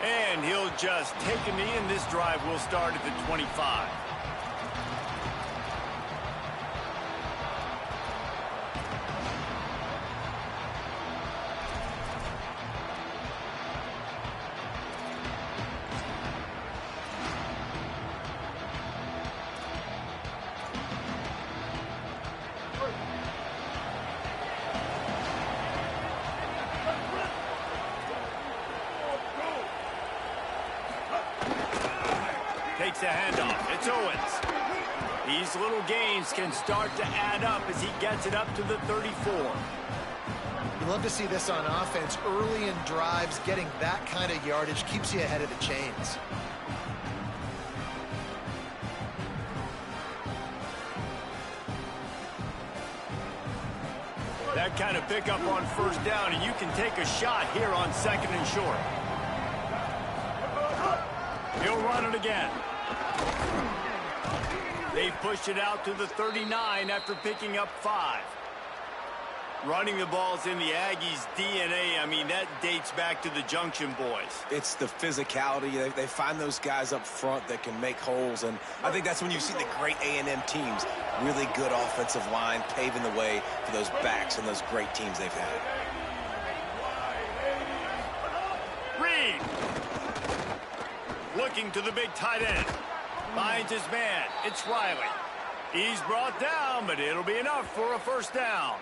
And he'll just take a knee, and this drive will start at the 25. Takes a handoff. It's Owens. These little gains can start to add up as he gets it up to the 34. You love to see this on offense. Early in drives, getting that kind of yardage keeps you ahead of the chains. That kind of pickup on first down, and you can take a shot here on second and short. He'll run it again. They pushed it out to the 39 after picking up 5. Running the ball's in the Aggies' DNA. I mean, that dates back to the Junction Boys. It's the physicality. They find those guys up front that can make holes, and I think that's when you see the great A&M teams. Really good offensive line paving the way for those backs and those great teams they've had. Reed! Looking to the big tight end. Finds his man. It's Riley. He's brought down, but it'll be enough for a first down.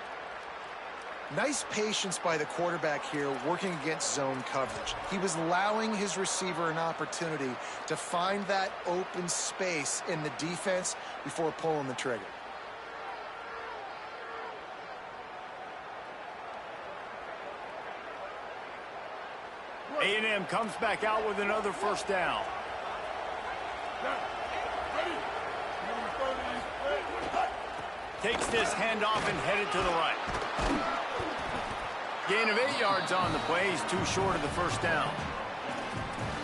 Nice patience by the quarterback here, working against zone coverage. He was allowing his receiver an opportunity to find that open space in the defense before pulling the trigger. A&M comes back out with another first down. Takes this handoff and headed to the right. Gain of 8 yards on the play. He's too short of the first down.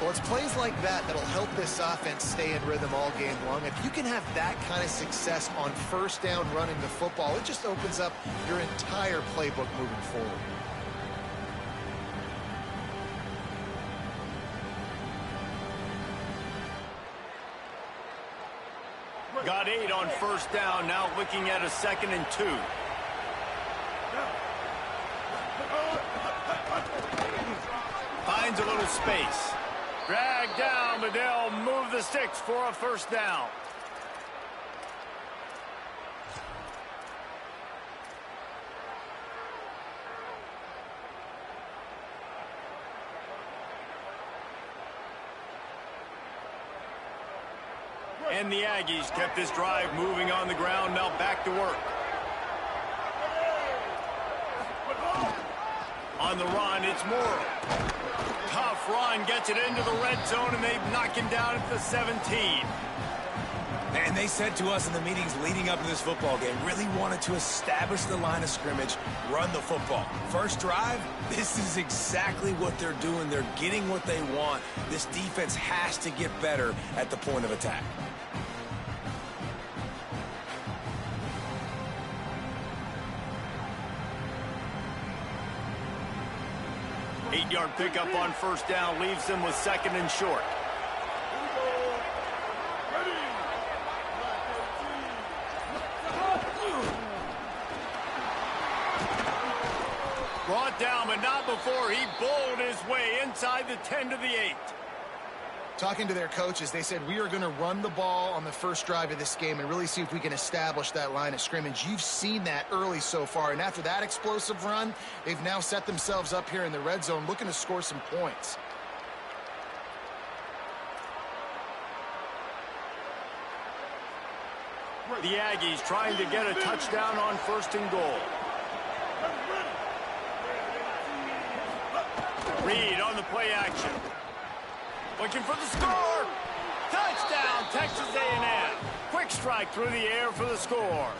Well, it's plays like that that'll help this offense stay in rhythm all game long. If you can have that kind of success on first down running the football, it just opens up your entire playbook moving forward. Got 8 on first down, now looking at a 2nd and 2. Finds a little space. Dragged down, but they'll move the sticks for a first down. And the Aggies kept this drive moving on the ground, now back to work. On the run, it's Morrow. Tough run, gets it into the red zone, and they knock him down at the 17. And they said to us in the meetings leading up to this football game, really wanted to establish the line of scrimmage, run the football. First drive, this is exactly what they're doing. They're getting what they want. This defense has to get better at the point of attack. Eight-yard pickup on first down leaves them with 2nd and short. Brought down, but not before he bowled his way inside the 10 to the 8. Talking to their coaches, they said, we are going to run the ball on the first drive of this game and really see if we can establish that line of scrimmage. You've seen that early so far, and after that explosive run, they've now set themselves up here in the red zone looking to score some points. The Aggies trying to get a touchdown on 1st and goal. Reed on the play action. Looking for the score. Touchdown, Texas A&M. Quick strike through the air for the score.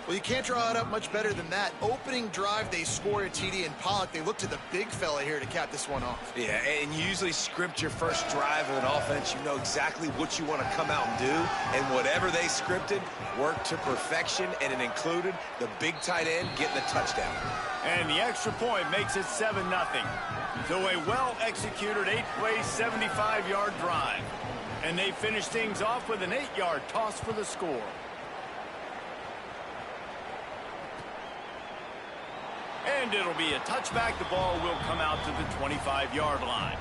Well, you can't draw it up much better than that. Opening drive, they score a TD, and Pollock, they look to the big fella here to cap this one off. Yeah, and you usually script your first drive of an offense. You know exactly what you want to come out and do, and whatever they scripted worked to perfection, and it included the big tight end getting the touchdown. And the extra point makes it 7-0. So a well-executed 8-play, 75-yard drive. And they finish things off with an 8-yard toss for the score. And it'll be a touchback. The ball will come out to the 25-yard line.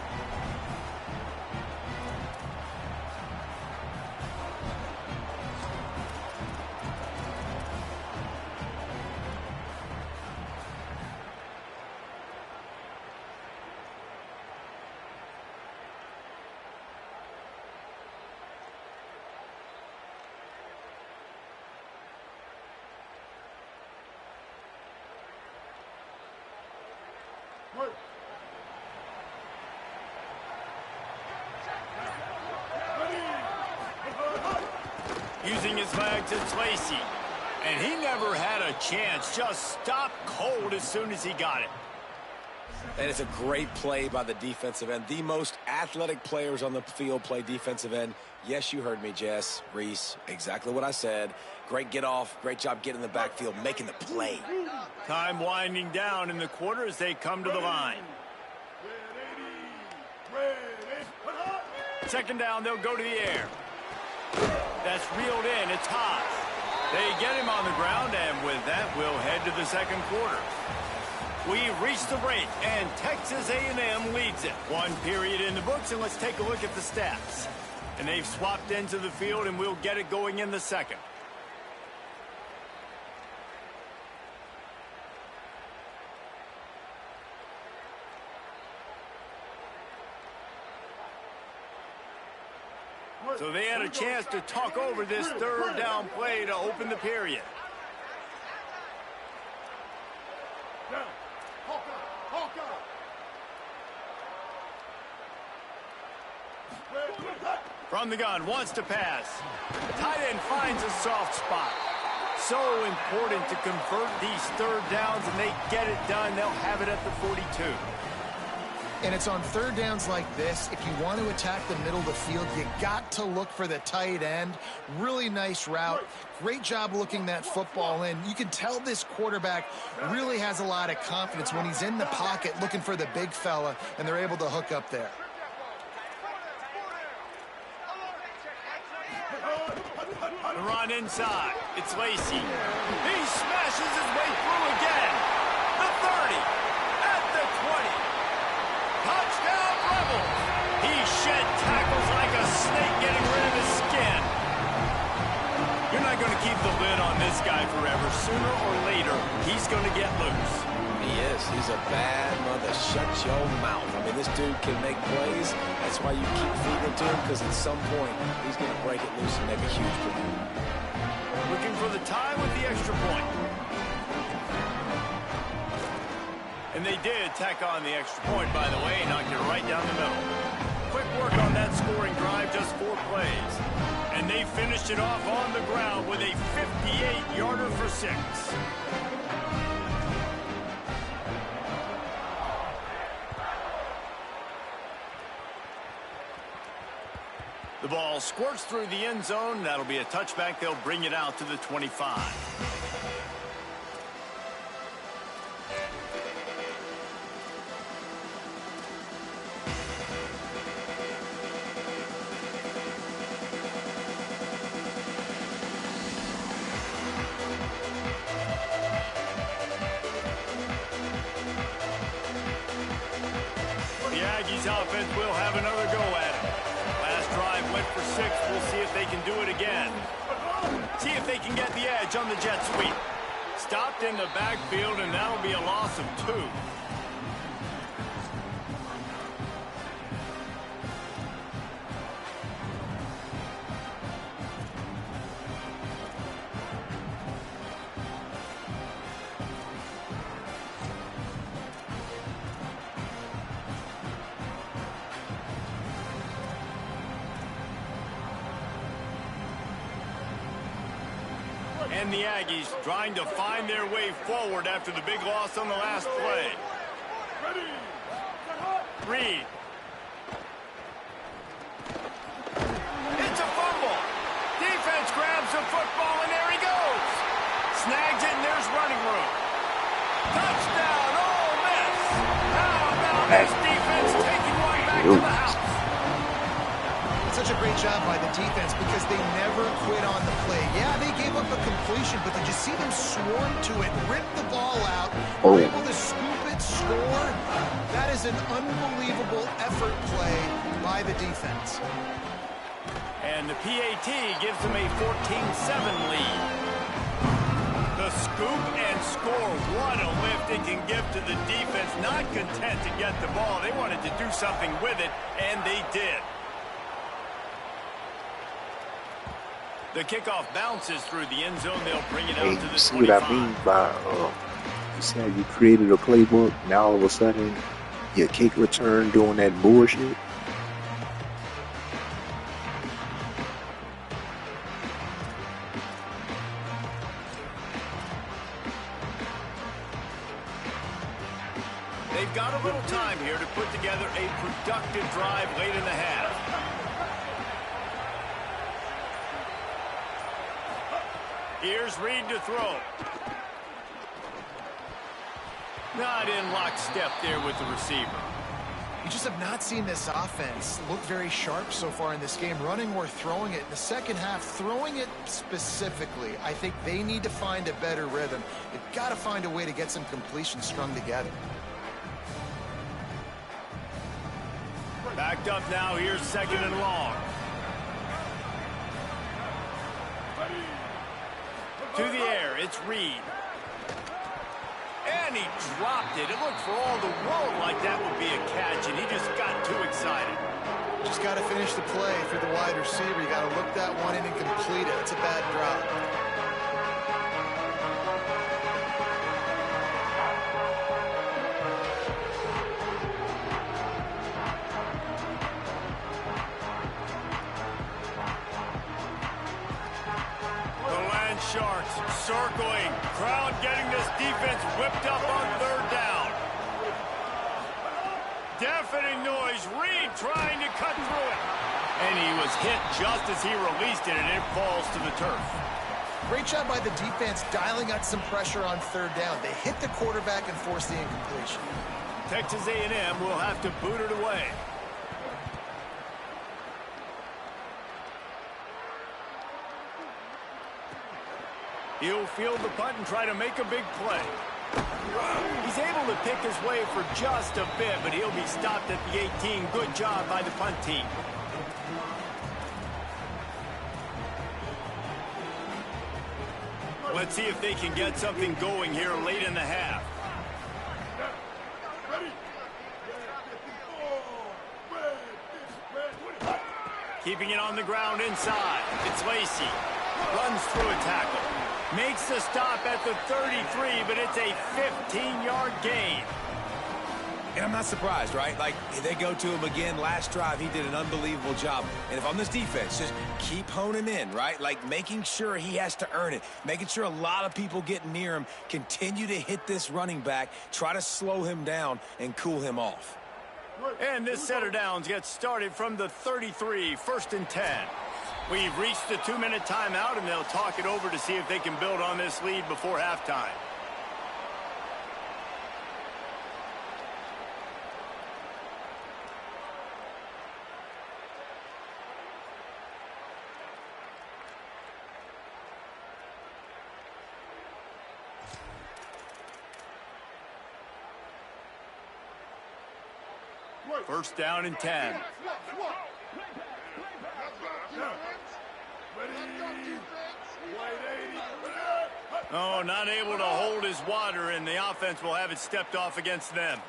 Using his legs, it's Lacy. And he never had a chance. Just stopped cold as soon as he got it. And it's a great play by the defensive end. The most athletic players on the field play defensive end. Yes, you heard me, Jess, Reese. Exactly what I said. Great get off. Great job getting in the backfield, making the play. Time winding down in the quarter as they come to the line. Second down, they'll go to the air. That's reeled in. It's hot. They get him on the ground, and with that, we'll head to the second quarter. We reached the break, and Texas A&M leads it. One period in the books, and let's take a look at the stats. And they've swapped into the field, and we'll get it going in the second. So they had a chance to talk over this third down play to open the period. From the gun, wants to pass. Tight end finds a soft spot. So important to convert these third downs, and they get it done. They'll have it at the 42. And it's on third downs like this, if you want to attack the middle of the field, you got to look for the tight end. Really nice route. Great job looking that football in. You can tell this quarterback really has a lot of confidence when he's in the pocket looking for the big fella, and they're able to hook up there. The run inside. It's Lacy. He smashes his way through again. The 30. At the 20. Touchdown, Rebels! He shed tackles like a snake getting rid of his skin. You're not going to keep the lid on this guy forever. Sooner or later, he's going to get loose. He is. He's a bad mother. Shut your mouth. I mean, this dude can make plays. That's why you keep feeding it to him, because at some point, he's going to break it loose and make a huge play. Looking for the tie with the extra point. And they did tack on the extra point, by the way, knocked it right down the middle. Quick work on that scoring drive, just 4 plays. And they finished it off on the ground with a 58-yarder for 6. The ball squirts through the end zone. That'll be a touchback. They'll bring it out to the 25. The Aggies offense will have another go at it. Last drive went for 6. We'll see if they can do it again. See if they can get the edge on the jet sweep. Stopped in the backfield, and that'll be a loss of 2. And the Aggies trying to find their way forward after the big loss on the last play. Reed. It's a fumble. Defense grabs the football, and there he goes. Snags it, and there's running room. Touchdown, Ole Miss. How about this defense taking one back to the house? Such a great job by the defense because they never quit on the play. Yeah, they gave up a completion, but did you see them swarm to it, rip the ball out, were able to scoop it, score? That is an unbelievable effort play by the defense. And the PAT gives them a 14-7 lead. The scoop and score. What a lift it can give to the defense. Not content to get the ball. They wanted to do something with it, and they did. The kickoff bounces through the end zone. They'll bring it out to the 25. See what I mean by you said you created a playbook, now all of a sudden your kick return doing that bullshit. They've got a little time here to put together a productive drive late in the half. Here's Reed to throw. Not in lockstep there with the receiver. You just have not seen this offense look very sharp so far in this game, running or throwing it. In the second half, throwing it specifically, I think they need to find a better rhythm. They've got to find a way to get some completions strung together. Backed up now, here's second and long. To the air, it's Reed. And he dropped it. It looked for all the world like that would be a catch, and he just got too excited. Just got to finish the play for the wide receiver. You got to look that one in and complete it. It's a bad drop. Sharks circling. Crowd getting this defense whipped up on third down. Deafening noise. Reed trying to cut through it. And he was hit just as he released it, and it falls to the turf. Great job by the defense dialing out some pressure on third down. They hit the quarterback and forced the incompletion. Texas A&M will have to boot it away. He'll field the punt and try to make a big play. He's able to pick his way for just a bit, but he'll be stopped at the 18. Good job by the punt team. Let's see if they can get something going here late in the half. Keeping it on the ground inside. It's Lacey. Runs through a tackle. Makes the stop at the 33, but it's a 15-yard gain. And I'm not surprised, right? Like, they go to him again. Last drive, he did an unbelievable job. And if I'm this defense, just keep honing in, right? Like, making sure he has to earn it. Making sure a lot of people get near him. Continue to hit this running back. Try to slow him down and cool him off. And this set of downs gets started from the 33, 1st and 10. We've reached the 2-minute timeout, and they'll talk it over to see if they can build on this lead before halftime. First down and 10. Oh, not able to hold his water, and the offense will have it stepped off against them.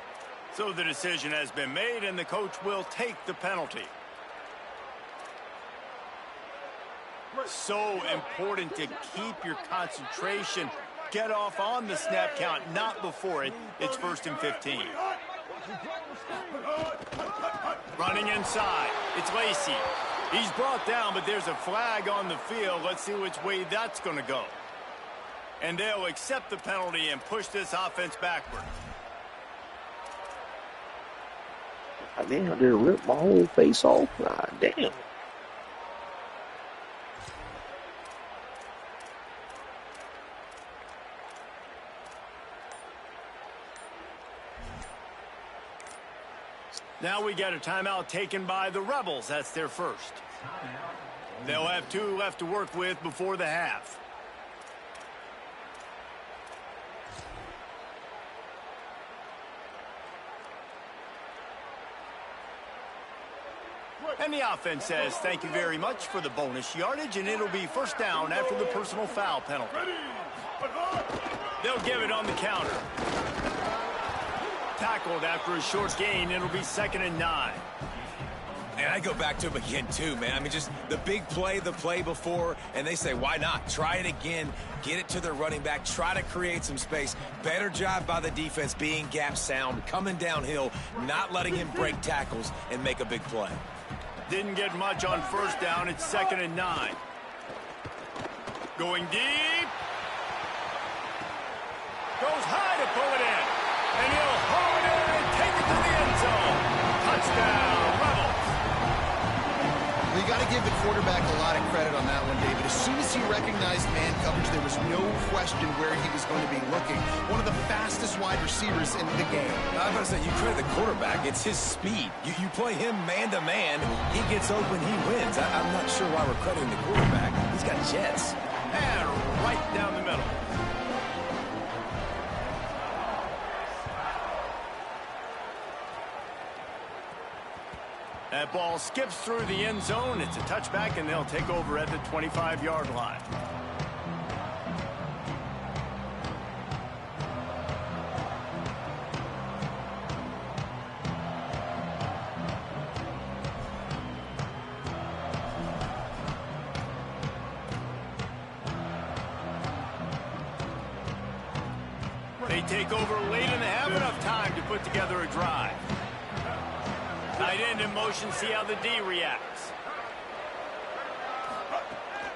So the decision has been made, and the coach will take the penalty. So important to keep your concentration. Get off on the snap count, not before it. It's 1st and 15. Running inside. It's Lacey. He's brought down, but there's a flag on the field. Let's see which way that's going to go. And they'll accept the penalty and push this offense backward. Damn, they ripped my whole face off. Ah, damn. Now we get a timeout taken by the Rebels. That's their first. They'll have 2 left to work with before the half. And the offense says thank you very much for the bonus yardage, and it'll be first down after the personal foul penalty. They'll give it on the counter. Tackled after a short gain. It'll be 2nd and 9. And I go back to him again, too, man. I mean, just the big play, the play before, and they say, why not? Try it again, get it to their running back, try to create some space. Better job by the defense being gap sound, coming downhill, not letting him break tackles and make a big play. Didn't get much on first down. It's 2nd and 9. Going deep. Goes high to pull it in. And he'll haul it in and take it to the end zone. Touchdown, Rebels. We got to give the quarterback a lot of credit on that one, David. As soon as he recognized man coverage, there was no question where he was going to be looking. One of the fastest wide receivers in the game. I'm about to say, you credit the quarterback. It's his speed. You play him man-to-man, he gets open, he wins. I'm not sure why we're crediting the quarterback. He's got jets. And right down the middle. That ball skips through the end zone. It's a touchback, and they'll take over at the 25-yard line. They take over late and they have enough time to put together a drive. Tight end in motion, see how the D reacts.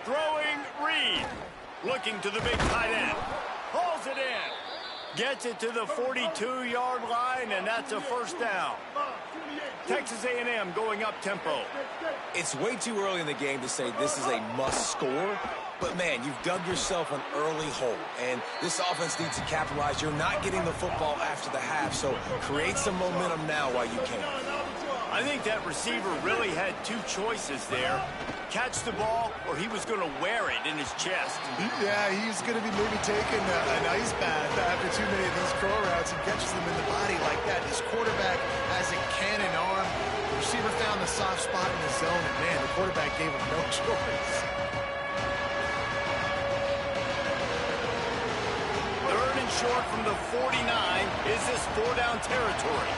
Throwing Reed. Looking to the big tight end. Hauls it in. Gets it to the 42-yard line, and that's a first down. Texas A&M going up tempo. It's way too early in the game to say this is a must score, but man, you've dug yourself an early hole, and this offense needs to capitalize. You're not getting the football after the half, so create some momentum now while you can. I think that receiver really had 2 choices there. Catch the ball, or he was going to wear it in his chest. Yeah, he's going to be maybe taking an ice bath after too many of these curl routes. He catches them in the body like that. His quarterback has a cannon arm. The receiver found the soft spot in the zone, and man, the quarterback gave him no choice. 3rd and short from the 49. Is this 4-down territory?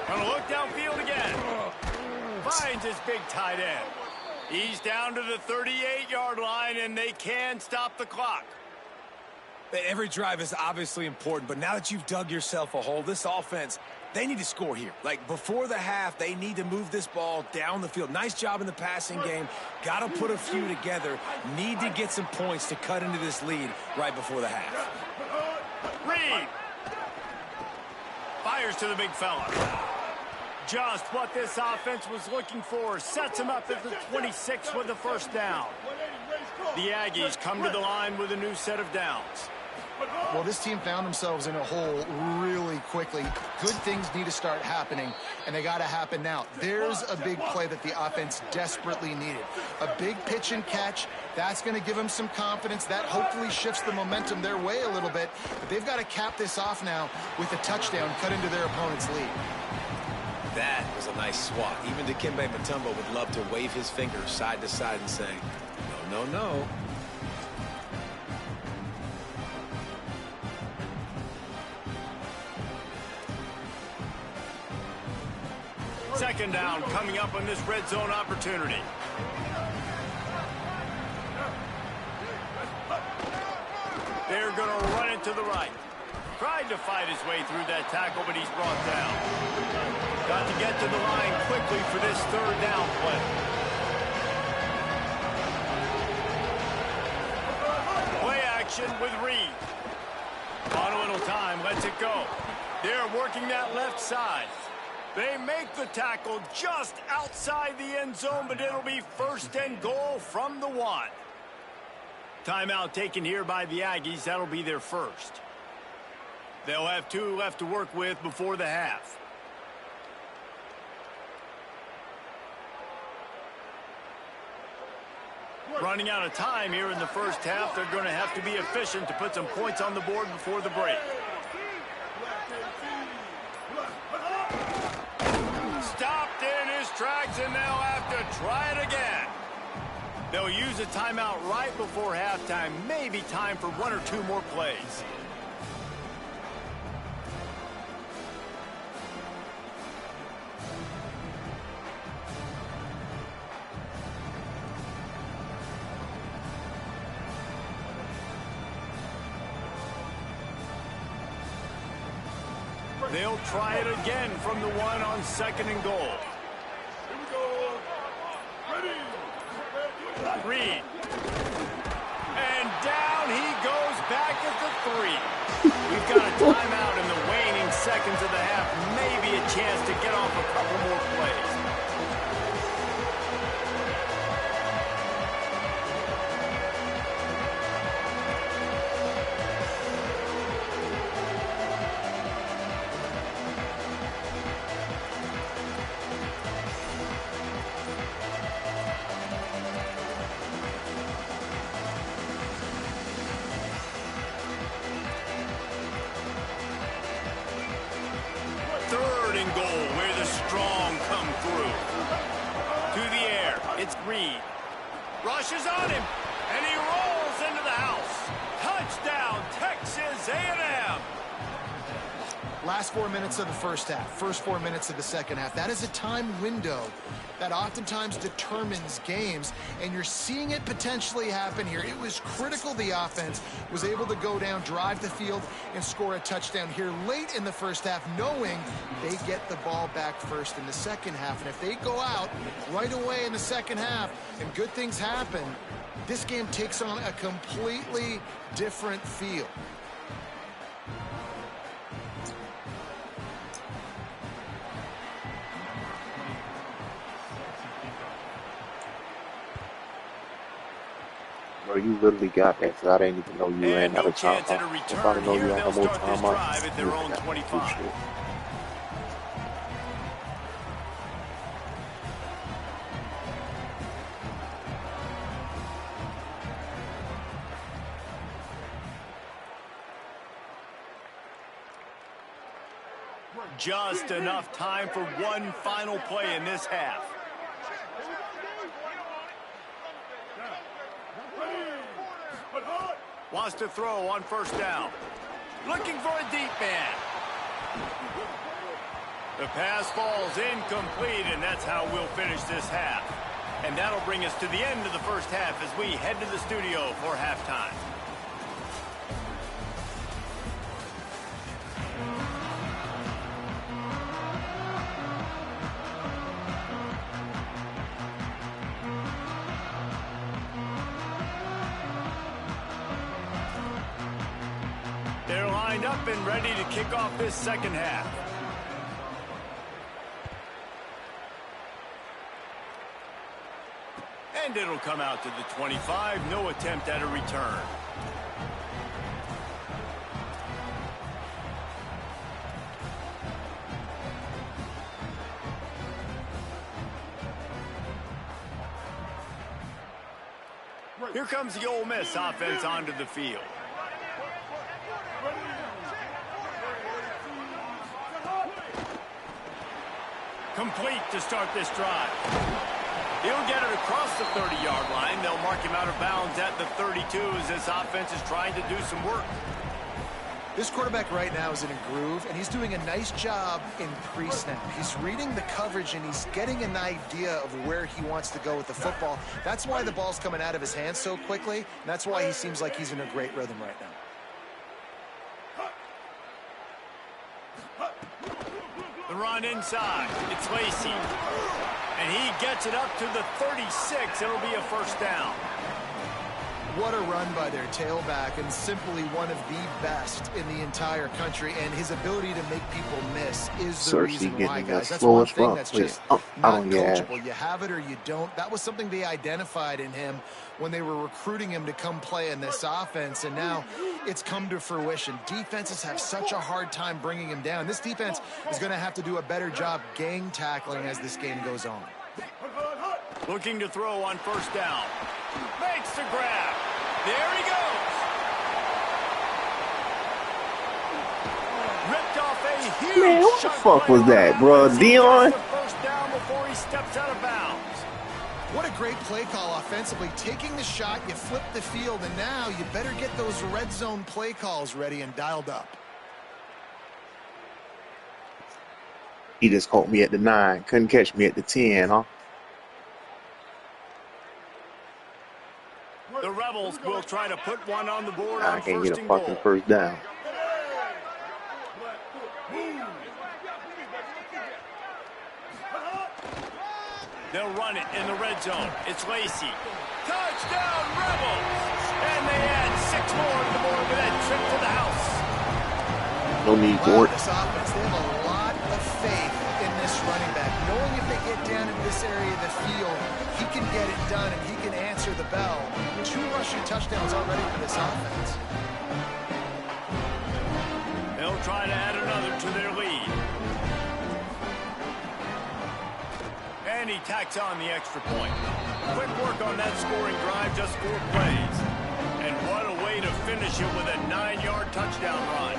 Gonna look downfield again. Finds his big tight end. He's down to the 38-yard line, and they can stop the clock. Every drive is obviously important, but now that you've dug yourself a hole, this offense, they need to score here. Like, before the half, they need to move this ball down the field. Nice job in the passing game. Got to put a few together. Need to get some points to cut into this lead right before the half. Reed. Fires to the big fella. Just what this offense was looking for. Sets him up at the 26 with the first down. The Aggies come to the line with a new set of downs. Well, this team found themselves in a hole really quickly. Good things need to start happening, and they got to happen now. There's a big play that the offense desperately needed. A big pitch and catch. That's going to give them some confidence. That hopefully shifts the momentum their way a little bit. But they've got to cap this off now with a touchdown cut into their opponent's lead. That was a nice swat. Even Dikembe Mutombo would love to wave his fingers side to side and say, no, no, no. Second down coming up on this red zone opportunity. They're going to run it to the right. Tried to fight his way through that tackle, but he's brought down. Got to get to the line quickly for this third down play. Play action with Reed. On a little time, lets it go. They're working that left side. They make the tackle just outside the end zone, but it'll be first and goal from the 1. Timeout taken here by the Aggies. That'll be their first. They'll have 2 left to work with before the half. Running out of time here in the first half. They're going to have to be efficient to put some points on the board before the break. Stopped in his tracks and they'll have to try it again. They'll use a timeout right before halftime. Maybe time for 1 or 2 more plays. They'll try it again from the 1 on 2nd and goal. Here we go. Ready. Reed. And down he goes back at the 3. We've got a timeout in the waning seconds of the half. Maybe a chance to get off a couple more plays. Reed rushes on him, and he rolls into the house. Touchdown, Texas A&M. Last 4 minutes of the first half, first 4 minutes of the second half. That is a time window that oftentimes determines games, and you're seeing it potentially happen here. It was critical the offense was able to go down, drive the field, and score a touchdown here late in the first half, knowing they get the ball back first in the second half. And if they go out right away in the second half and good things happen, this game takes on a completely different feel. Bro, you literally got that, so I didn't even know you ran out of time. If I didn't know you had no more time, at their own 25. Just enough time for one final play in this half. Wants to throw on first down. Looking for a deep man. The pass falls incomplete, and that's how we'll finish this half. And that'll bring us to the end of the first half as we head to the studio for halftime. They're lined up and ready to kick off this second half. And it'll come out to the 25. No attempt at a return. Here comes the Ole Miss offense onto the field. Complete to start this drive. He'll get it across the 30-yard line. They'll mark him out of bounds at the 32 as this offense is trying to do some work. This quarterback right now is in a groove, and he's doing a nice job in pre-snap. He's reading the coverage, and he's getting an idea of where he wants to go with the football. That's why the ball's coming out of his hands so quickly, and that's why he seems like he's in a great rhythm right now. The run inside. It's Lacy. And he gets it up to the 36. It'll be a first down. What a run by their tailback, and simply one of the best in the entire country. And his ability to make people miss is the reason why, guys. That's one thing that's just not coachable. You have it or you don't. That was something they identified in him when they were recruiting him to come play in this offense, and now it's come to fruition. Defenses have such a hard time bringing him down. This defense is going to have to do a better job gang tackling as this game goes on. Looking to throw on first down. Makes the grab. There he goes. Ripped off a huge Man, what the fuck was that, bro? Dion? First down before he steps out of bounds. What a great play call offensively. Taking the shot, you flip the field, and now you better get those red zone play calls ready and dialed up. He just caught me at the 9. Couldn't catch me at the 10, huh? The Rebels will try to put one on the board on I can't first get a and fucking goal. first down. They'll run it in the red zone. It's Lacy. Touchdown, Rebels! And they add 6 more to the board with that trip to the house. No need for it. This offense, they have a lot of faith in this running back. Knowing if they get down in this area of the field, he can get it done and he can answer the bell. 2 rushing touchdowns already for this offense. They'll try to add another to their lead. And he tacks on the extra point. Quick work on that scoring drive, just 4 plays. And what a way to finish it with a 9-yard touchdown run.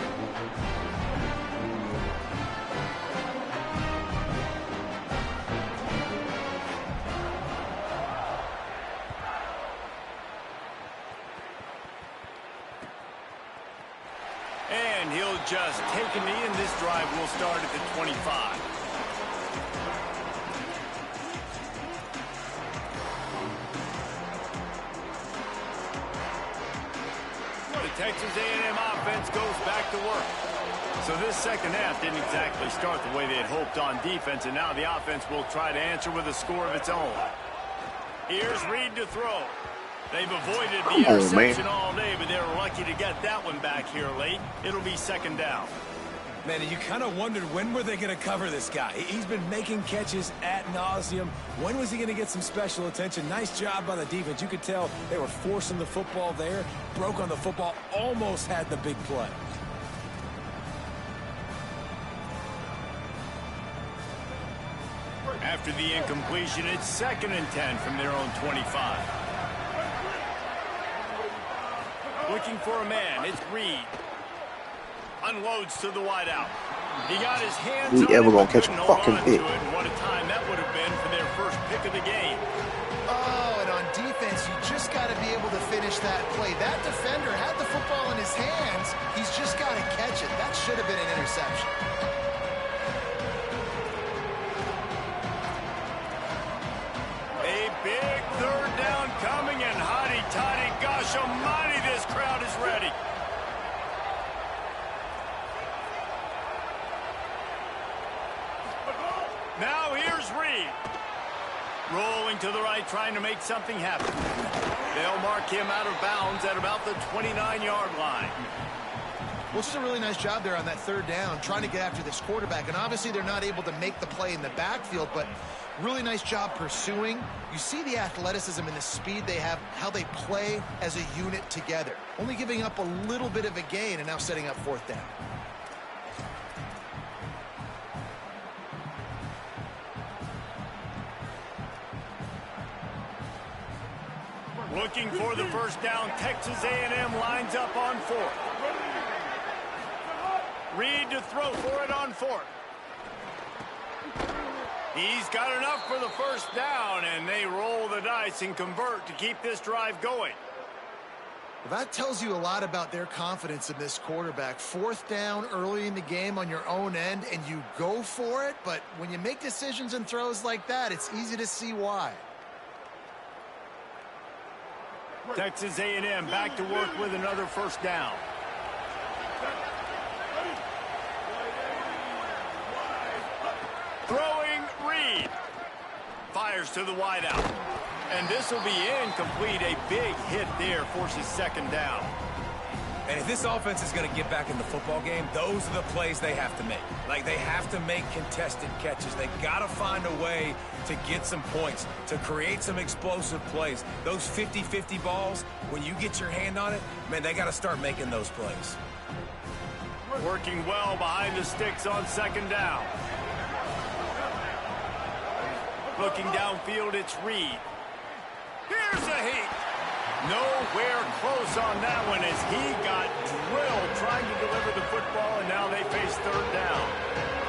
And he'll just take a knee, and this drive will start at the 25. The Texas A&M offense goes back to work. So this second half didn't exactly start the way they had hoped on defense, and now the offense will try to answer with a score of its own. Here's Reed to throw. They've avoided the interception all day, but they were lucky to get that one back here late. It'll be second down. Man, you kind of wondered when were they going to cover this guy. He's been making catches ad nauseum. When was he going to get some special attention? Nice job by the defense. You could tell they were forcing the football there, broke on the football, almost had the big play. After the incompletion, it's 2nd and 10 from their own 25. Looking for a man, it's Reed. Unloads to the wideout. He got his hands on it. Ever gonna catch a couldn't fucking hold on pick? to it. What a time that would have been for their first pick of the game. Oh, and on defense, you just got to be able to finish that play. That defender had the football in his hands. He's just got to catch it. That should have been an interception. A big third down coming, and hotty-toddy, gosh almighty, this crowd is ready. Now here's Reed. Rolling to the right, trying to make something happen. They'll mark him out of bounds at about the 29-yard line. Well, just a really nice job there on that third down, trying to get after this quarterback. And obviously they're not able to make the play in the backfield, but really nice job pursuing. You see the athleticism and the speed they have, how they play as a unit together. Only giving up a little bit of a gain and now setting up 4th down. Looking for the first down, Texas A&M lines up on 4th. Reed to throw for it on 4th. He's got enough for the first down, and they roll the dice and convert to keep this drive going. Well, that tells you a lot about their confidence in this quarterback. 4th down early in the game on your own end, and you go for it, but when you make decisions and throws like that, it's easy to see why. Texas A&M back to work with another first down. Throwing Reed. Fires to the wideout. And this will be incomplete. A big hit there forces second down. And if this offense is going to get back in the football game, those are the plays they have to make. Like, they have to make contested catches. They got to find a way to get some points, to create some explosive plays. Those 50-50 balls, when you get your hand on it, man, they got to start making those plays. Working well behind the sticks on second down. Looking downfield, it's Reed. Here's a heat. Nowhere close on that one as he got drilled trying to deliver the football, and now they face third down.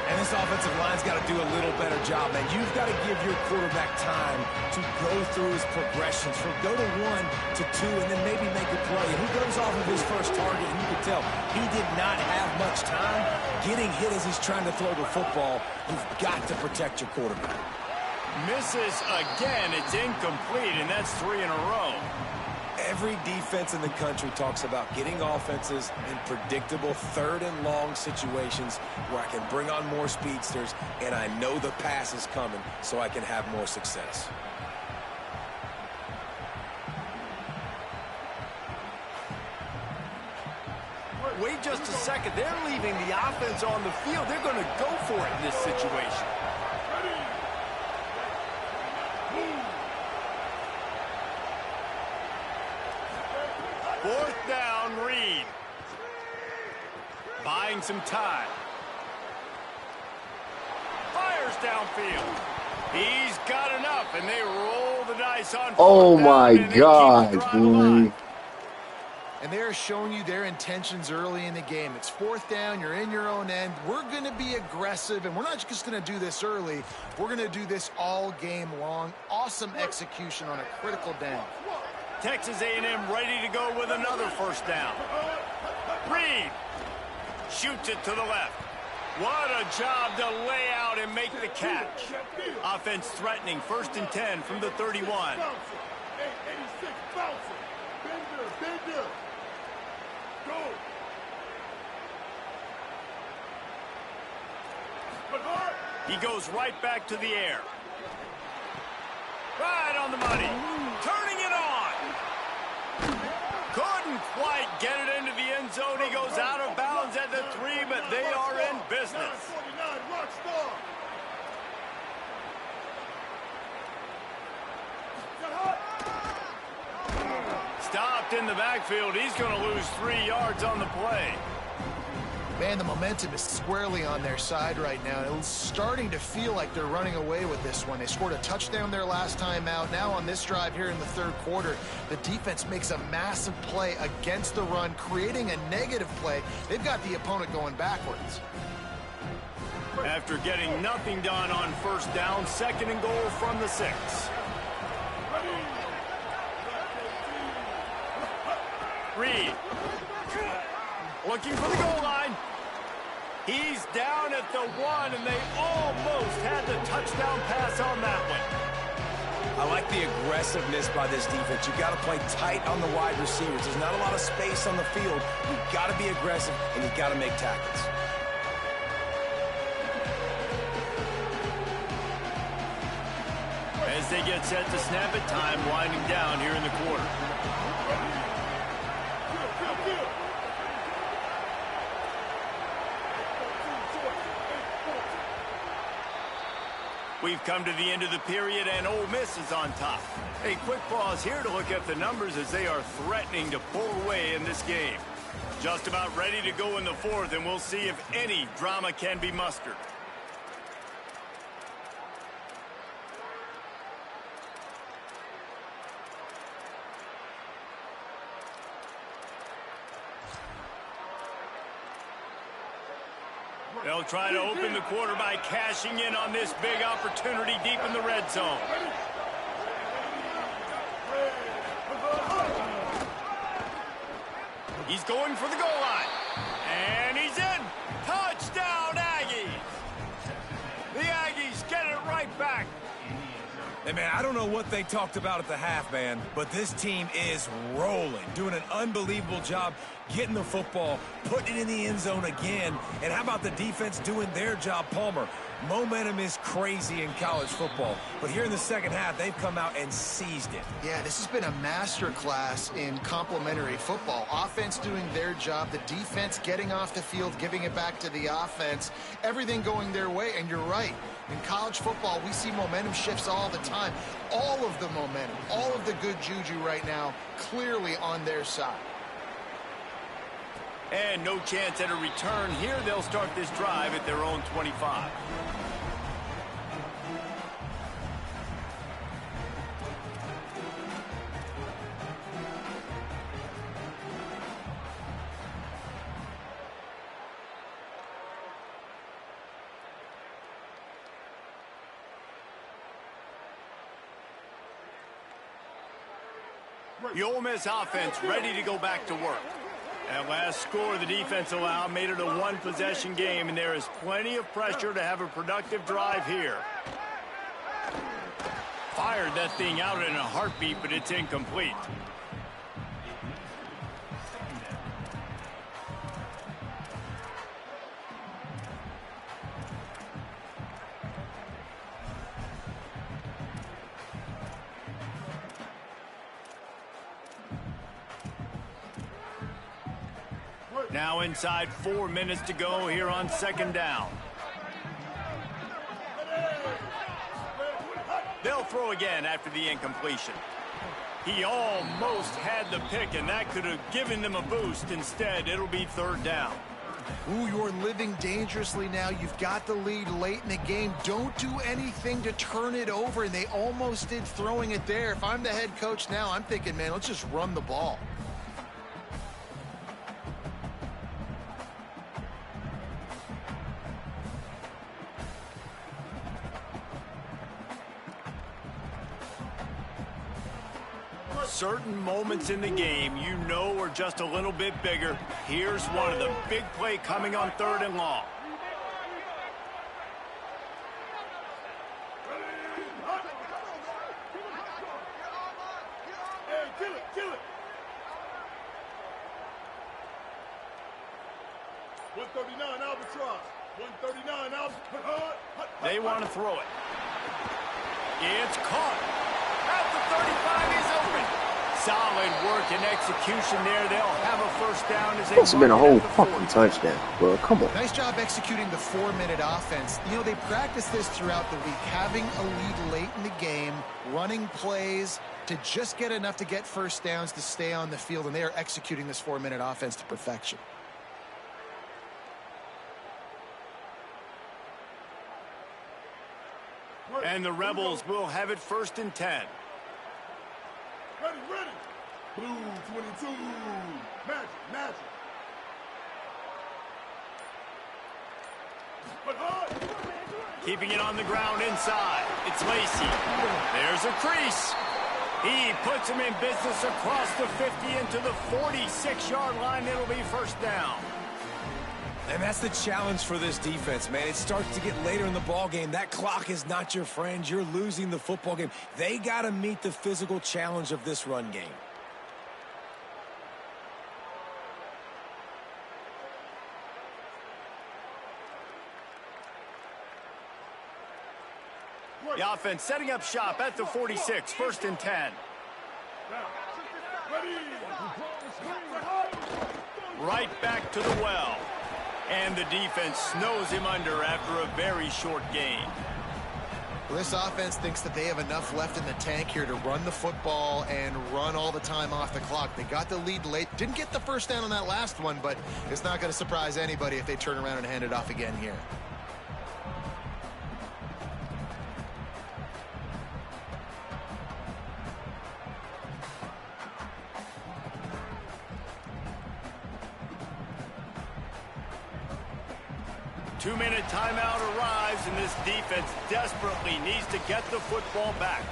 And this offensive line's got to do a little better job, man. You've got to give your quarterback time to go through his progressions from go to 1 to 2 and then maybe make a play. And he goes off of his first target, and you can tell he did not have much time getting hit as he's trying to throw the football. You've got to protect your quarterback. Misses again. It's incomplete, and that's 3 in a row. Every defense in the country talks about getting offenses in predictable third and long situations where I can bring on more speedsters and I know the pass is coming so I can have more success. Wait just a second. They're leaving the offense on the field. They're going to go for it in this situation. Fourth down, Reed. Buying some time. Fires downfield. He's got enough, and they roll the dice on. Oh my God, boy. And they're showing you their intentions early in the game. It's fourth down, you're in your own end. We're going to be aggressive, and we're not just going to do this early. We're going to do this all game long. Awesome execution on a critical down. Texas A&M ready to go with another first down. Reed shoots it to the left. What a job to lay out and make the catch. Offense threatening, 1st and 10 from the 31. He goes right back to the air. Right on the money. Turning it on. Couldn't quite get it into the end zone. He goes out of bounds at the 3, but they are in business. Stopped in the backfield. He's going to lose 3 yards on the play. Man, the momentum is squarely on their side right now. It's starting to feel like they're running away with this one. They scored a touchdown their last time out. Now on this drive here in the third quarter, the defense makes a massive play against the run, creating a negative play. They've got the opponent going backwards. After getting nothing done on first down, 2nd and goal from the 6. Reed looking for the goal line. He's down at the 1, and they almost had the touchdown pass on that one. I like the aggressiveness by this defense. You've got to play tight on the wide receivers. There's not a lot of space on the field. You've got to be aggressive, and you've got to make tackles. As they get set to snap it, time winding down here in the quarter. We've come to the end of the period, and Ole Miss is on top. A quick pause here to look at the numbers as they are threatening to pull away in this game. Just about ready to go in the 4th, and we'll see if any drama can be mustered. They'll try to open the quarter by cashing in on this big opportunity deep in the red zone. He's going for the goal line. And he's in. Touchdown, Aggies. The Aggies get it right back. Hey, man, I don't know what they talked about at the half, man, but this team is rolling, doing an unbelievable job getting the football, putting it in the end zone again. And how about the defense doing their job, Palmer? Momentum is crazy in college football, but here in the second half, they've come out and seized it. Yeah, this has been a master class in complementary football. Offense doing their job, the defense getting off the field, giving it back to the offense, everything going their way. And you're right, in college football, we see momentum shifts all the time. All of the momentum, all of the good juju right now, clearly on their side. And no chance at a return here. They'll start this drive at their own 25. The Ole Miss offense ready to go back to work. That last score the defense allowed made it a one-possession game, and there is plenty of pressure to have a productive drive here. Fired that thing out in a heartbeat, but it's incomplete. Now inside 4 minutes to go here on second down. They'll throw again after the incompletion. He almost had the pick, and that could have given them a boost. Instead, it'll be third down. Ooh, you're living dangerously now. You've got the lead late in the game. Don't do anything to turn it over, and they almost did throwing it there. If I'm the head coach now, I'm thinking, man, let's just run the ball. Certain moments in the game you know are just a little bit bigger. Here's one of them. Big play coming on third and long. Kill it. 139 Albatross. 139 Albatross. They want to throw it. It's caught. At the 35, he's open. Solid work and execution there. They'll have a first down as they Must have been a mark it whole at the fucking 40. touchdown, bro. Come on. Nice job executing the 4-minute offense. You know, they practice this throughout the week, having a lead late in the game, running plays to just get enough to get first downs to stay on the field, and they are executing this 4-minute offense to perfection. And the Rebels will have it first and 10. Ready. Blue 22. Magic. But hard. Keeping it on the ground inside. It's Lacy. There's a crease. He puts him in business across the 50 into the 46-yard line. It'll be first down. And that's the challenge for this defense, man. It starts to get later in the ball game. That clock is not your friend. You're losing the football game. They got to meet the physical challenge of this run game. The offense setting up shop at the 46, first and 10. Right back to the well. And the defense snows him under after a very short gain. Well, this offense thinks that they have enough left in the tank here to run the football and run all the time off the clock. They got the lead late. Didn't get the first down on that last one, but it's not going to surprise anybody if they turn around and hand it off again here. Two-minute timeout arrives, and this defense desperately needs to get the football back.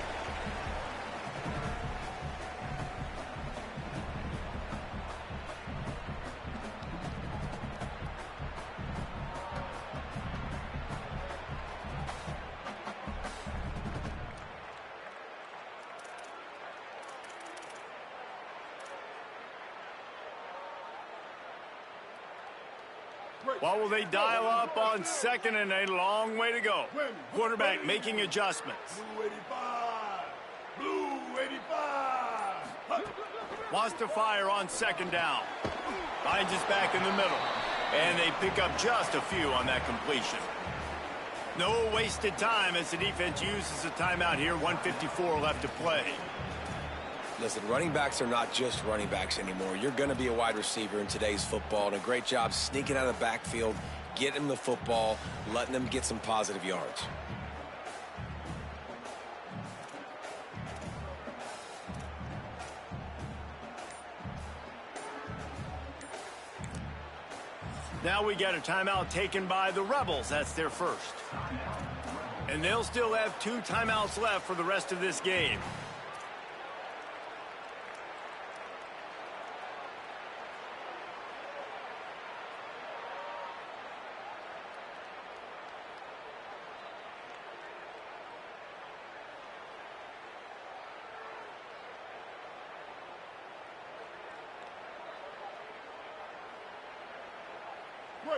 What will they dial up on second and a long way to go? Quarterback making adjustments. Blue 85. Blue 85. Wants to fire on second down. Finds his back in the middle. And they pick up just a few on that completion. No wasted time as the defense uses a timeout here. 1:54 left to play. Listen, running backs are not just running backs anymore. You're going to be a wide receiver in today's football, and a great job sneaking out of the backfield, getting them the football, letting them get some positive yards. Now we got a timeout taken by the Rebels. That's their first. And they'll still have 2 timeouts left for the rest of this game.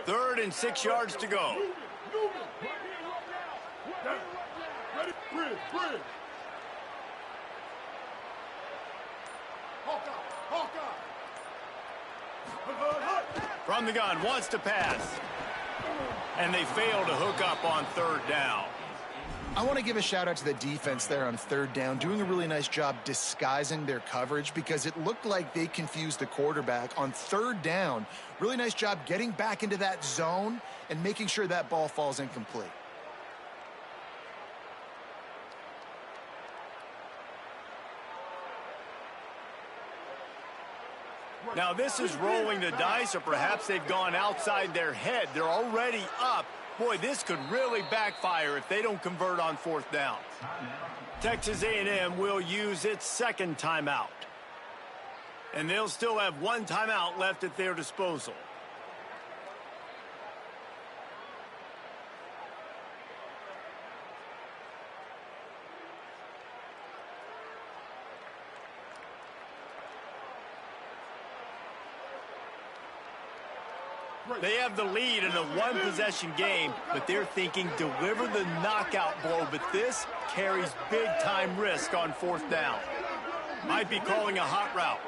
Third and 6 yards to go. Ready? Bridge. Hawkeye. From the gun, wants to pass. And they fail to hook up on third down. I want to give a shout out to the defense there on third down, doing a really nice job disguising their coverage because it looked like they confused the quarterback on third down. Really nice job getting back into that zone and making sure that ball falls incomplete. Now this is rolling the dice, or perhaps they've gone outside their head. They're already up. Boy, this could really backfire if they don't convert on fourth down. Texas A&M will use its second timeout. And they'll still have 1 timeout left at their disposal. They have the lead in a 1-possession game, but they're thinking deliver the knockout blow, but this carries big-time risk on fourth down. Might be calling a hot route.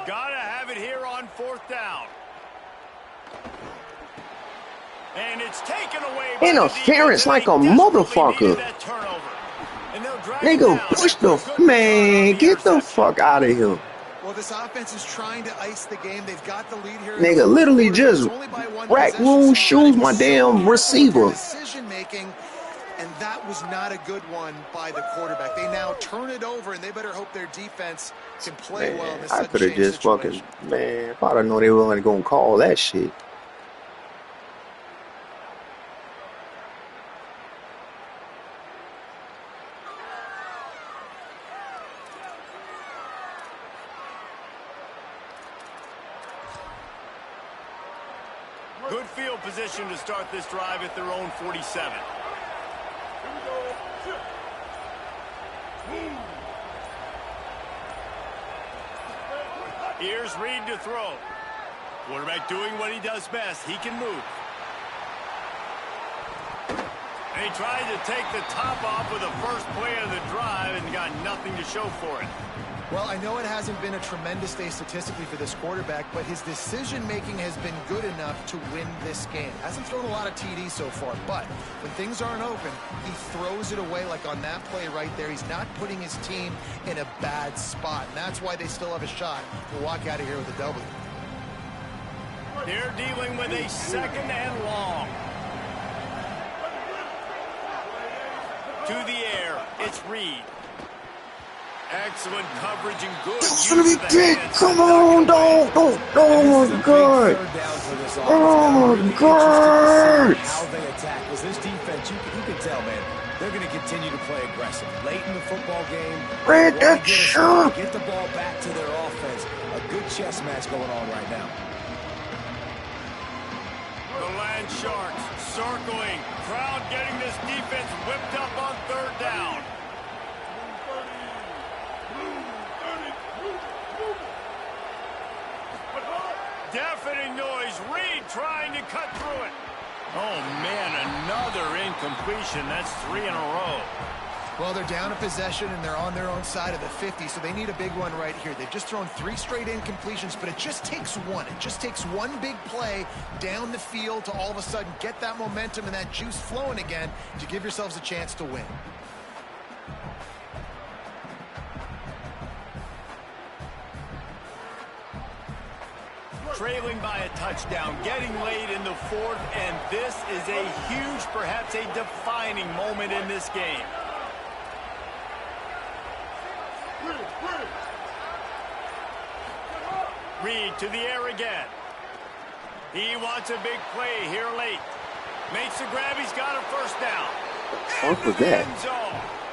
Gotta have it here on fourth down. And it's taken away by interference like a motherfucker. Nigga, push the man. Get the fuck out of here. Well, this offense is trying to ice the game. They've got the lead here. Nigga, literally just rack room shoes my damn receiver. Decision making, and that was not a good one by the quarterback. They now turn it over, and they better hope their defense can play well in this I could have just situation. fucking, man, if I'd have known they were only gonna call that shit. Good field position to start this drive at their own 47. Here's Reed to throw. Quarterback doing what he does best. He can move. And he tried to take the top off with the first play of the drive and got nothing to show for it. Well, I know it hasn't been a tremendous day statistically for this quarterback, but his decision-making has been good enough to win this game. Hasn't thrown a lot of TDs so far, but when things aren't open, he throws it away like on that play right there. He's not putting his team in a bad spot, and that's why they still have a shot to walk out of here with a W. They're dealing with a second and long. To the air, it's Reed. Excellent coverage and good use Gonna be of the big. hands. Come on, dog. Oh my god. Oh my god. How they attack, because this defense, you can tell, man, they're going to continue to play aggressive. Late in the football game, Red they that wanna get a shirt. stop, get the ball back to their offense. A good chess match going on right now. The Land Sharks circling. Crowd getting this defense whipped up on third down. deafening noise. Reed trying to cut through it. Oh, man, another incompletion. That's 3 in a row. Well, they're down a possession, and they're on their own side of the 50, so they need a big one right here. They've just thrown 3 straight incompletions, but it just takes one. It just takes one big play down the field to all of a sudden get that momentum and that juice flowing again to give yourselves a chance to win. Trailing by a touchdown, getting late in the 4th, and this is a huge, perhaps a defining moment in this game. Reed to the air again. He wants a big play here late. Makes the grab. He's got a first down. What was that?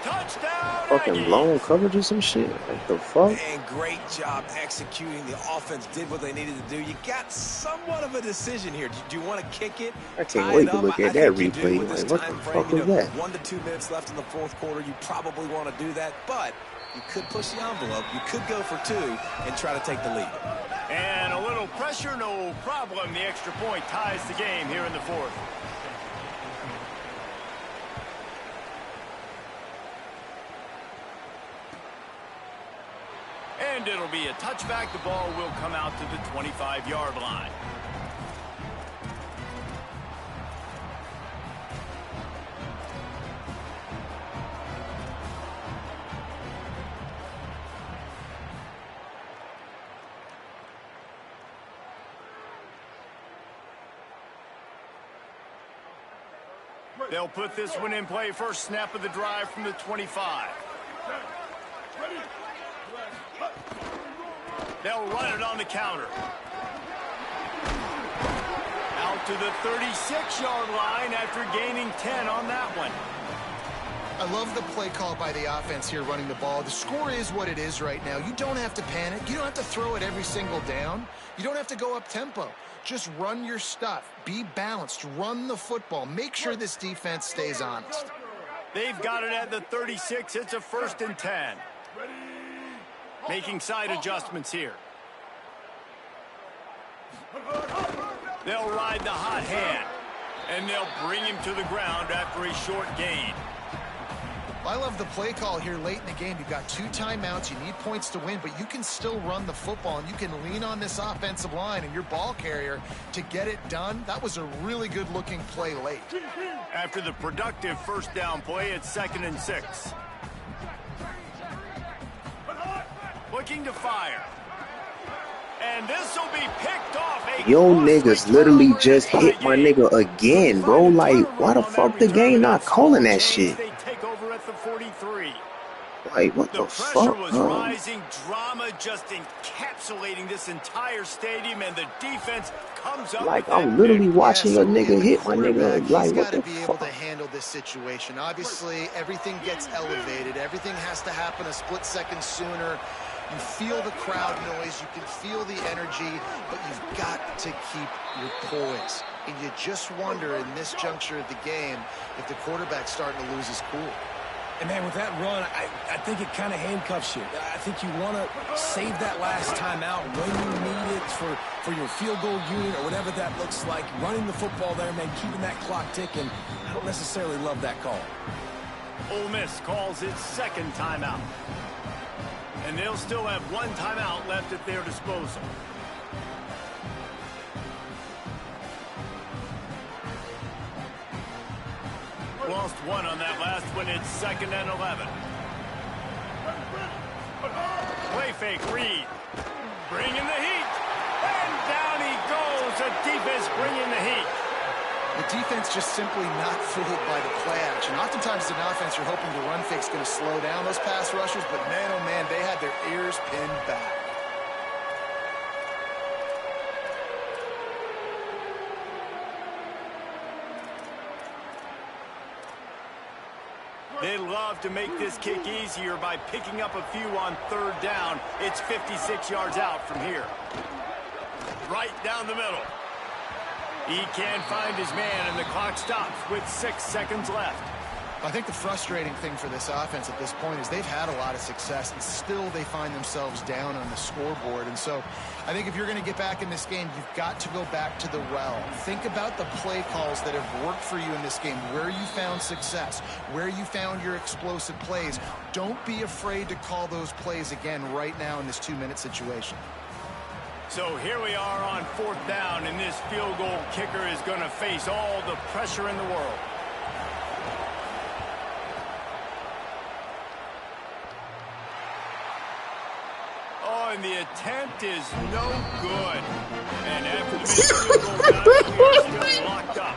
Touchdown. Fucking long coverage or some shit? What the fuck? And great job executing. The offense did what they needed to do. You got somewhat of a decision here. Do you want to kick it? I can't wait to look at that replay. Like, what the fuck was that? 1 to 2 minutes left in the 4th quarter. You probably want to do that, but you could push the envelope. You could go for 2 and try to take the lead. And a little pressure, no problem. The extra point ties the game here in the 4th. And it'll be a touchback. The ball will come out to the 25-yard line. They'll put this one in play. First snap of the drive from the 25. They'll run it on the counter. Out to the 36-yard line after gaining 10 on that one. I love the play call by the offense here running the ball. The score is what it is right now. You don't have to panic. You don't have to throw it every single down. You don't have to go up tempo. Just run your stuff. Be balanced. Run the football. Make sure this defense stays honest. They've got it at the 36. It's a 1st and 10. Making side adjustments here. They'll ride the hot hand. And they'll bring him to the ground after a short gain. I love the play call here late in the game. You've got 2 timeouts. You need points to win, but you can still run the football, and you can lean on this offensive line and your ball carrier to get it done. That was a really good-looking play late. After the productive first down play, it's 2nd and 6. Looking to fire. And this will be picked off. Yo, niggas literally just hit my nigga again, bro. Like, why the fuck the game not calling that shit? They take over at the 43. Like, what the fuck, was rising, drama just encapsulating this entire stadium, and the defense comes up. Like, I'm literally watching a nigga hit my nigga. Like, He's what got to the be able fuck? to handle this situation. Obviously, everything gets elevated. Everything has to happen a split second sooner. You feel the crowd noise. You can feel the energy, but you've got to keep your poise. And you just wonder in this juncture of the game if the quarterback's starting to lose his cool. And, man, with that run, I think it kind of handcuffs you. I think you want to save that last timeout when you need it for your field goal unit or whatever that looks like. Running the football there, man, keeping that clock ticking. I don't necessarily love that call. Ole Miss calls its 2nd timeout. And they'll still have 1 timeout left at their disposal. Lost 1 on that last one. It's 2nd and 11. Play fake, Reed. Bringing the heat. And down he goes. The defense bringing the heat. The defense just simply not fooled by the play action. Oftentimes as an offense, you're hoping the run fake's going to slow down those pass rushers, but man, oh man, they had their ears pinned back. They love to make this kick easier by picking up a few on 3rd down. It's 56 yards out from here. Right down the middle. He can't find his man, and the clock stops with 6 seconds left. I think the frustrating thing for this offense at this point is they've had a lot of success, and still they find themselves down on the scoreboard. And so I think if you're going to get back in this game, you've got to go back to the well. Think about the play calls that have worked for you in this game, where you found success, where you found your explosive plays. Don't be afraid to call those plays again right now in this 2-minute situation. So here we are on 4th down, and this field goal kicker is going to face all the pressure in the world. Oh, and the attempt is no good. And after the field goal down, we are still locked up.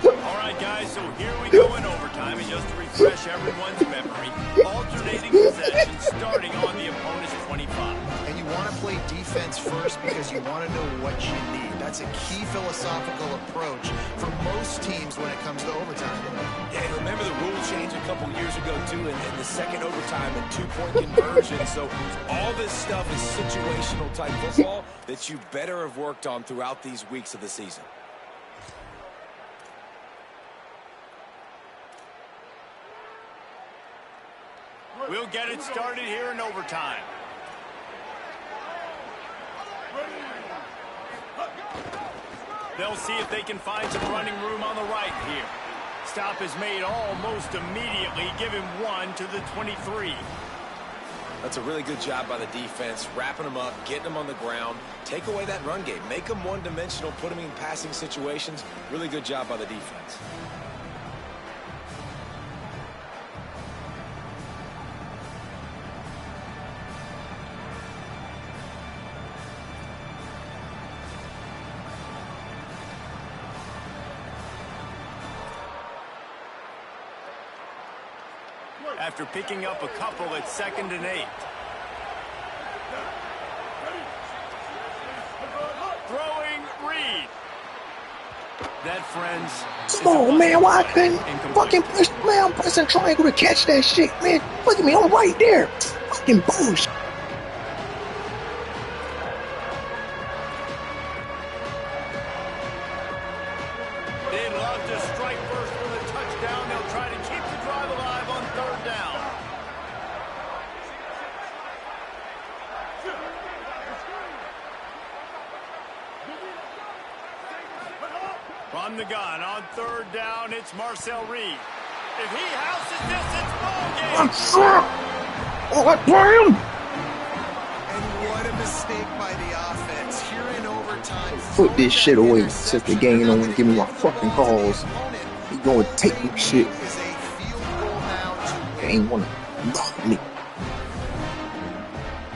All right, guys, so here we go in overtime. And just to refresh everyone's memory, alternating possession starting on the opponent's 25. And you want to play defense first because you want to know what you need. That's a key philosophical approach for most teams when it comes to overtime. Yeah, and remember the rule change a couple years ago, too, in the second overtime and 2-point conversion. So all this stuff is situational type football that you better have worked on throughout these weeks of the season. We'll get it started here in overtime. They'll see if they can find some running room on the right here. Stop is made almost immediately. Give him 1 to the 23. That's a really good job by the defense, wrapping them up, getting them on the ground. Take away that run game. Make them one-dimensional, put them in passing situations. Really good job by the defense. After picking up a couple, it's 2nd and 8. Throwing Reed. That, friends, Come on, man. Why I couldn't fucking push, man? I'm pressing triangle to catch that shit, man. Look at me. I'm right there. Fucking bullshit. They'd love to strike first for the touchdown. They'll try to keep the drive alive on 3rd down. From the gun on 3rd down, it's Marcel Reed. If he houses this, it's ball game. What's up? What, Brian? And what a mistake by the offense. Here in overtime. Put this shit away since the gang don't want to give me my fucking calls. He gonna take me shit. Is a field goal now to They ain't wanna knock me.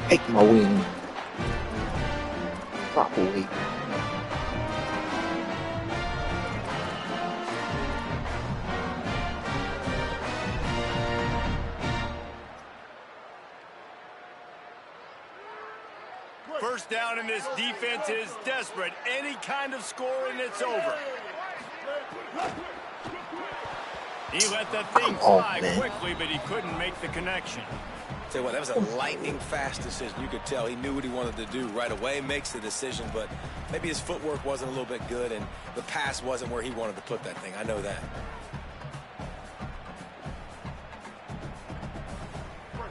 Take my wing. Proper way. First down, and this defense is desperate. Any kind of score, and it's over. He let that thing fly quickly, but he couldn't make the connection. Tell you what, that was a lightning-fast decision. You could tell he knew what he wanted to do right away, makes the decision, but maybe his footwork wasn't a little bit good, and the pass wasn't where he wanted to put that thing. I know that.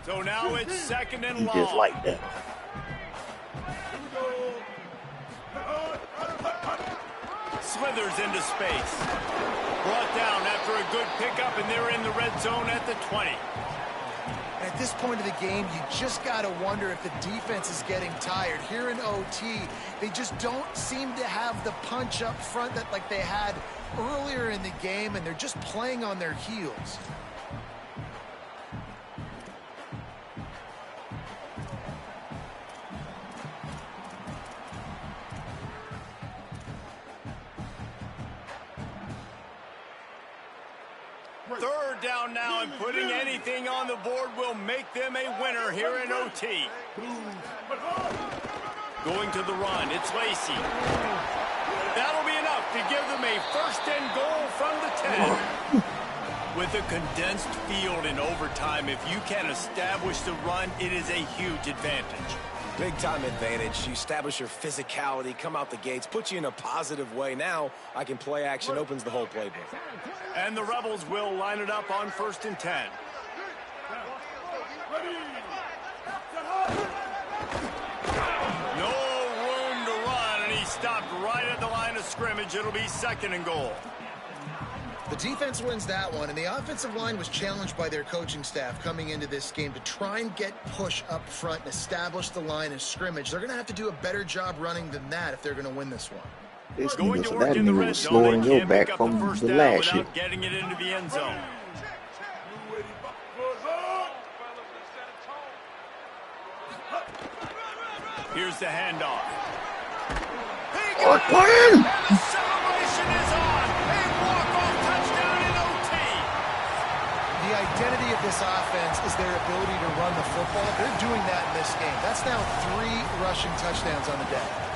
So now it's 2nd and You long. just like that. Slithers into space. Brought down after a good pickup, and they're in the red zone at the 20. At this point of the game, you just got to wonder if the defense is getting tired. Here in OT, they just don't seem to have the punch up front that like they had earlier in the game, and they're just playing on their heels. Third down now, and putting anything on the board will make them a winner here in OT. Going to the run, it's Lacy. That'll be enough to give them a 1st and goal from the 10. With a condensed field in overtime, if you can establish the run, it is a huge advantage. Big-time advantage. You establish your physicality, come out the gates, put you in a positive way. Now I can play action, opens the whole playbook. And the Rebels will line it up on 1st and 10. No room to run, and he stopped right at the line of scrimmage. It'll be 2nd and goal. The defense wins that one, and the offensive line was challenged by their coaching staff coming into this game to try and get push up front and establish the line of scrimmage. They're going to have to do a better job running than that if they're going to win this one. This Going nigga, to so work that in the nigga red was zone. slower than They your can't back pick up the from first the down last shit. without getting it into the end zone. Here's the handoff. Hard plan. The celebration is on. A walk-off touchdown in OT. The identity of this offense is their ability to run the football. They're doing that in this game. That's now 3 rushing touchdowns on the day.